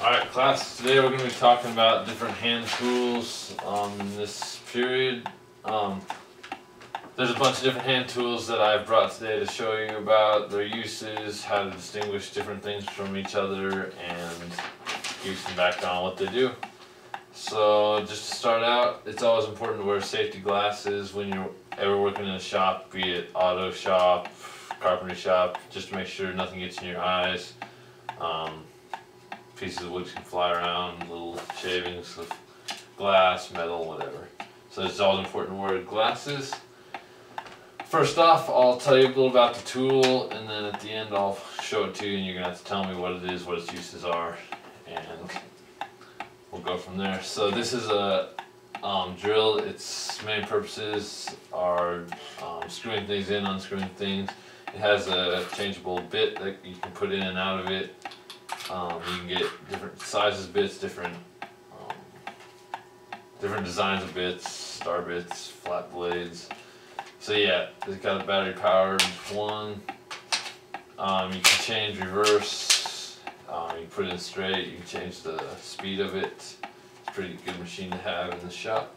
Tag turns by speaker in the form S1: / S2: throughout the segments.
S1: Alright class, today we're going to be talking about different hand tools in this period. There's a bunch of different hand tools that I've brought today to show you about their uses, how to distinguish different things from each other, and give you some background on what they do. So just to start out, it's always important to wear safety glasses when you're ever working in a shop, be it auto shop, carpentry shop, just to make sure nothing gets in your eyes. Pieces of wood can fly around, little shavings of glass, metal, whatever. So it's always important to wear glasses. First off, I'll tell you a little about the tool, and then at the end I'll show it to you and you're going to have to tell me what it is, what its uses are, and we'll go from there. So this is a drill. Its main purposes are screwing things in, unscrewing things. It has a changeable bit that you can put in and out of it. You can get different sizes of bits, different designs of bits, star bits, flat blades. So yeah, it's got a battery powered one. You can change reverse, you can put it in straight, you can change the speed of it. It's a pretty good machine to have in the shop.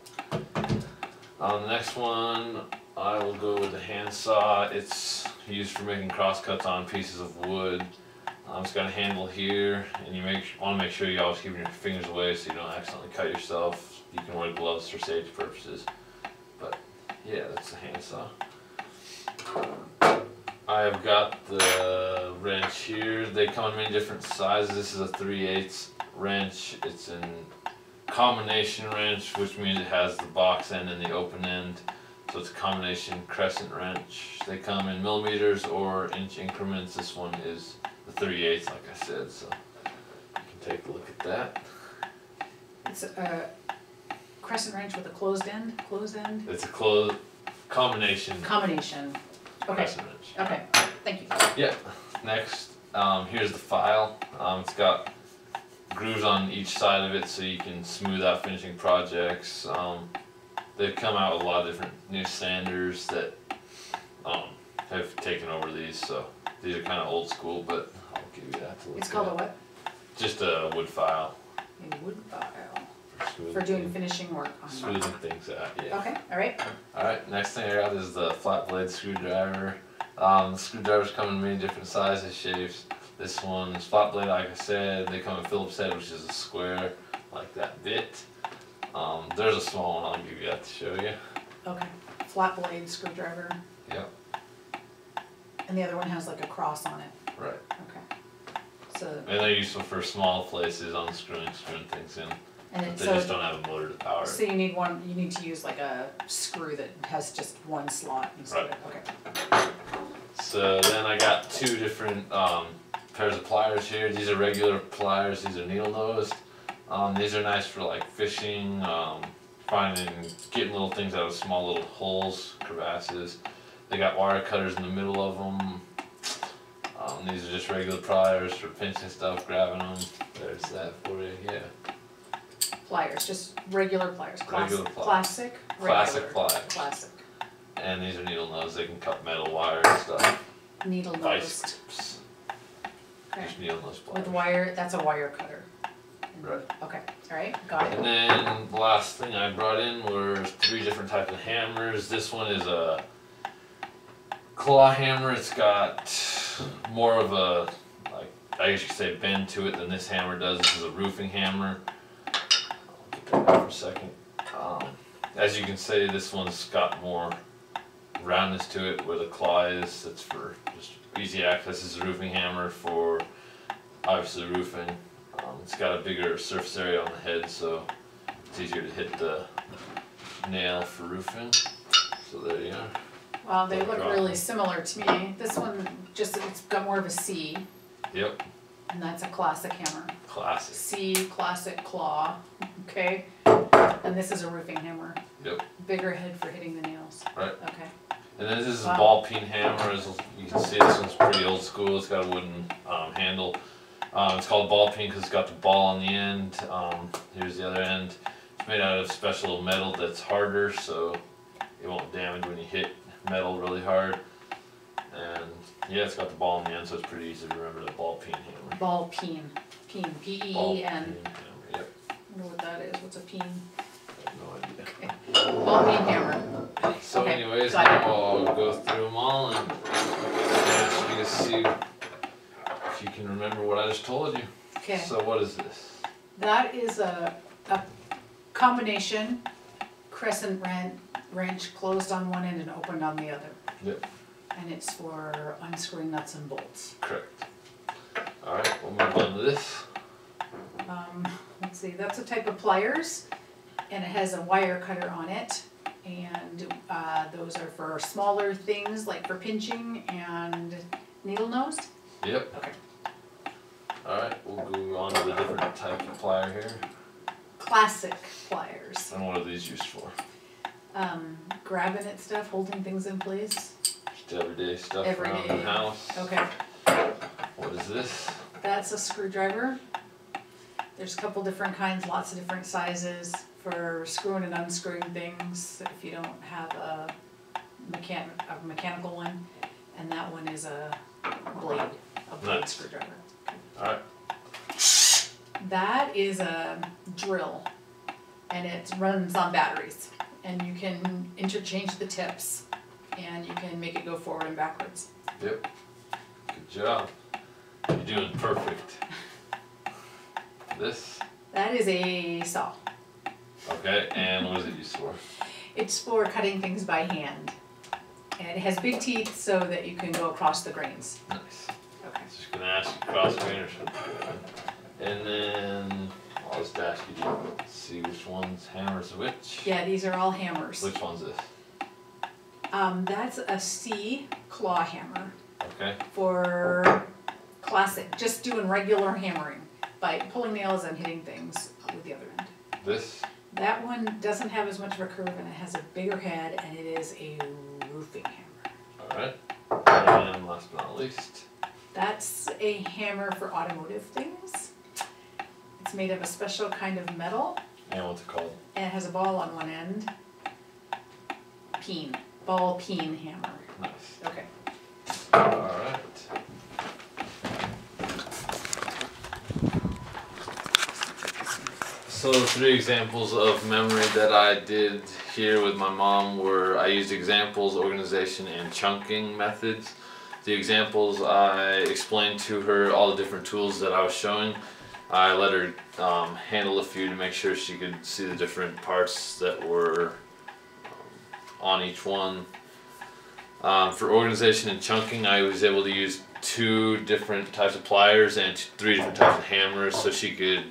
S1: The next one, I will go with the handsaw. It's used for making cross cuts on pieces of wood. It's got a handle here, and you want to make sure you always keep your fingers away so you don't accidentally cut yourself. You can wear gloves for safety purposes. But yeah, that's the handsaw. I have got the wrench here. They come in many different sizes. This is a 3/8 wrench. It's a combination wrench, which means it has the box end and the open end. So it's a combination crescent wrench. They come in millimeters or inch increments. This one is the 3/8, like I said, so you can take a look at that.
S2: It's a crescent wrench with a closed end?
S1: It's a closed combination.
S2: Combination. Okay.
S1: Crescent wrench.
S2: Okay, thank you.
S1: Yeah. Next, here's the file. It's got grooves on each side of it so you can smooth out finishing projects. They've come out with a lot of different new sanders that have taken over these, so these are kind of old school, but I'll give you that to look at.
S2: It's called a what?
S1: Just a wood file.
S2: A wood file. For doing finishing work on
S1: smoothing things out, yeah.
S2: Okay, alright.
S1: Alright, next thing I got is the flat blade screwdriver. The screwdrivers come in many different sizes, shapes. This one is flat blade, like I said. They come in Phillips head, which is a square, like that bit. There's a small one, I'll give you that to show you.
S2: Okay, flat blade screwdriver.
S1: Yep.
S2: And the other one has like a cross on it.
S1: Right.
S2: Okay. So.
S1: And they're useful for small places, unscrewing, screwing things in.
S2: And
S1: they just don't have a motor to power it.
S2: So you need to use like a screw that has just one slot instead of, okay.
S1: So then I got two different pairs of pliers here. These are regular pliers, these are needle nosed. These are nice for like fishing, getting little things out of small little holes, crevasses. They got wire cutters in the middle of them. These are just regular pliers for pinching stuff, grabbing them. There's that for you, yeah.
S2: Pliers, just regular pliers.
S1: Regular pliers.
S2: Classic?
S1: Classic pliers.
S2: Classic.
S1: And these are needle nose. They can cut metal wire and stuff.
S2: Needle
S1: Vice
S2: nosed.
S1: grips.
S2: Okay.
S1: Just needle nose pliers.
S2: With wire, that's a wire cutter.
S1: Right.
S2: Okay, alright, got it.
S1: And then the last thing I brought in were 3 different types of hammers. This one is a claw hammer. It's got more of a, like, I guess you could say, bend to it than this hammer does. This is a roofing hammer. I'll get that out for a second. As you can see, this one's got more roundness to it where the claw is. It's for just easy access. This is a roofing hammer for obviously roofing. It's got a bigger surface area on the head, so it's easier to hit the nail for roofing. So there you are.
S2: Well, they look really similar to me. This one, it's got more of a C.
S1: Yep.
S2: And that's a classic hammer.
S1: Classic.
S2: C, classic claw, okay? And this is a roofing hammer.
S1: Yep.
S2: Bigger head for hitting the nails.
S1: Right.
S2: Okay.
S1: And then this is a ball peen hammer. As you can see, this one's pretty old school. It's got a wooden handle. It's called a ball peen because it's got the ball on the end. Here's the other end. It's made out of special metal that's harder, so it won't damage when you hit metal really hard. And yeah, it's got the ball on the end, so it's pretty easy to remember the ball peen hammer.
S2: Ball peen. Peen, P-E-E-N.
S1: Ball peen hammer, yep.
S2: I wonder what that is. What's a peen?
S1: I have no idea.
S2: Okay. Ball peen hammer.
S1: So
S2: Okay,
S1: anyways,
S2: got it.
S1: now I'll go through them all and ask you to see if you can remember what I just told you.
S2: Okay.
S1: So what is this?
S2: That is a combination crescent wrench closed on one end and opened on the other.
S1: Yep,
S2: And it's for unscrewing nuts and bolts.
S1: correct. Alright, we'll move on to this.
S2: Let's see, that's a type of pliers, and it has a wire cutter on it. And those are for smaller things, like for pinching and needle nose.
S1: Yep.
S2: Okay.
S1: Alright, we'll go on to the different type of plier here.
S2: Classic pliers.
S1: And what are these used for?
S2: Grabbing at stuff, holding things in place.
S1: Just everyday stuff around the
S2: Everyday.
S1: house.
S2: Okay.
S1: What is this?
S2: That's a screwdriver. There's a couple different kinds, lots of different sizes for screwing and unscrewing things if you don't have a mechanical one. And that one is a blade
S1: Nice.
S2: screwdriver.
S1: Alright,
S2: That is a drill, and it runs on batteries. And you can interchange the tips, and you can make it go forward and backwards.
S1: yep. Good job. You're doing perfect. This?
S2: That is a saw.
S1: Okay, and what is it used for?
S2: It's for cutting things by hand. And it has big teeth so that you can go across the grains.
S1: Nice.
S2: Okay.
S1: Just gonna ask you cross grain or something. And then I'll just ask you to see which one's hammers which.
S2: Yeah, these are all hammers.
S1: Which one's this?
S2: That's a C claw hammer
S1: Okay,
S2: for classic, just doing regular hammering by pulling nails and hitting things with the other end.
S1: this?
S2: That one doesn't have as much of a curve and it has a bigger head and it is a roofing hammer.
S1: Alright. And last but not least.
S2: That's a hammer for automotive things. It's made of a special kind of metal
S1: And what's it called?
S2: and it has a ball on one end. Peen, ball peen hammer.
S1: Nice.
S2: Okay.
S1: Alright. So the 3 examples of memory that I did here with my mom were I used examples, organization, and chunking methods. The examples, I explained to her all the different tools that I was showing. I let her handle a few to make sure she could see the different parts that were on each one. For organization and chunking, I was able to use 2 different types of pliers and 3 different types of hammers so she could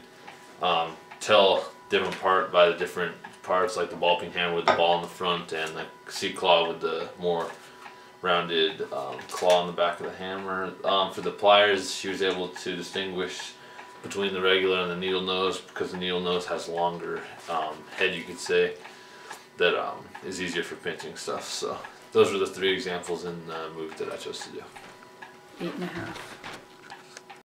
S1: tell different part by the different parts, like the ball peen hammer with the ball in the front and the C-claw with the more rounded claw on the back of the hammer. For the pliers, she was able to distinguish between the regular and the needle nose because the needle nose has longer head, you could say, that is easier for pinching stuff. So those were the 3 examples in the movie that I chose to do.
S2: 8.5.